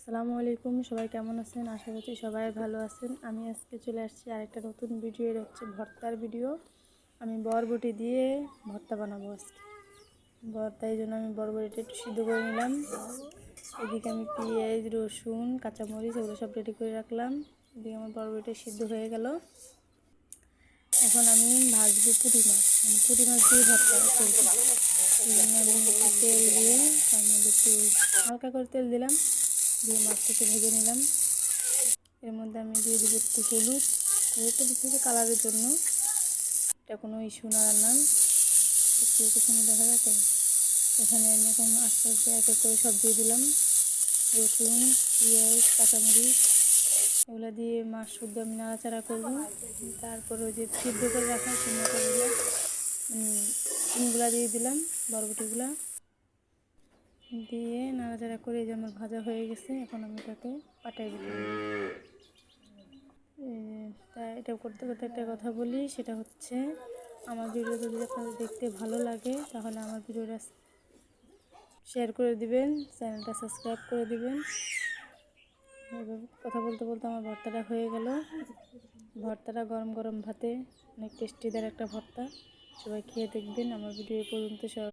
আসসালামু আলাইকুম, সবাই কেমন আছেন? আশা করছি সবাই ভালো আছেন। আমি আজকে চলে আসছি আরেকটা নতুন ভিডিও, এটা হচ্ছে ভর্তার ভিডিও। আমি বরবটি দিয়ে ভর্তা বানাবো আজকে। ভর্তার জন্য আমি বরবটিটা একটু সিদ্ধ করে নিলাম। এদিকে আমি পেঁয়াজ, রসুন, কাঁচামরিচ এগুলো সব রেডি করে রাখলাম। এদিকে আমার বরবটিটা সিদ্ধ হয়ে গেল। এখন আমি ভাজবো পুঁটি মাছ। আমি পুঁটি মাছ দিয়ে ভর্তা করবো। এই জন্য আমি একটু তেল দিয়ে তার মধ্যে একটু হালকা করে তেল দিলাম, দিয়ে মাছটাকে ভেজে নিলাম। এর মধ্যে আমি দিয়ে দেবো একটু হলুদ। হলুদটা দিচ্ছি কালারের জন্য, এটা কোনো ইস্যু না রান্নার। একটু পেছনে দেখা যায় তো। এখানে আমি এখন আস্তে আস্তে এক এক করে সব দিয়ে দিলাম। রসুন, পেঁয়াজ, কাঁচামরিচ এগুলো দিয়ে মাছ শুদ্ধ আমি নাড়াচাড়া করবো। তারপর ওই যে সিদ্ধ করে রাখা টমেটোগুলো ডিমগুলো দিয়ে দিলাম, বরবটিগুলো দিয়ে নাড়াচাড়া করে যে আমার ভাজা হয়ে গেছে। এখন আমি এটাকে পাটাই দিলাম। তা এটা করতে করতে একটা কথা বলি, সেটা হচ্ছে আমার ভিডিও যদি আপনাদের দেখতে ভালো লাগে তাহলে আমার ভিডিওটা শেয়ার করে দিবেন, চ্যানেলটা সাবস্ক্রাইব করে দিবেন। কথা বলতে বলতে আমার ভর্তাটা হয়ে গেল। ভর্তাটা গরম গরম ভাতে অনেক টেস্টিদার একটা ভর্তা, সবাই খেয়ে দেখবেন। আমার ভিডিও পর্যন্ত সব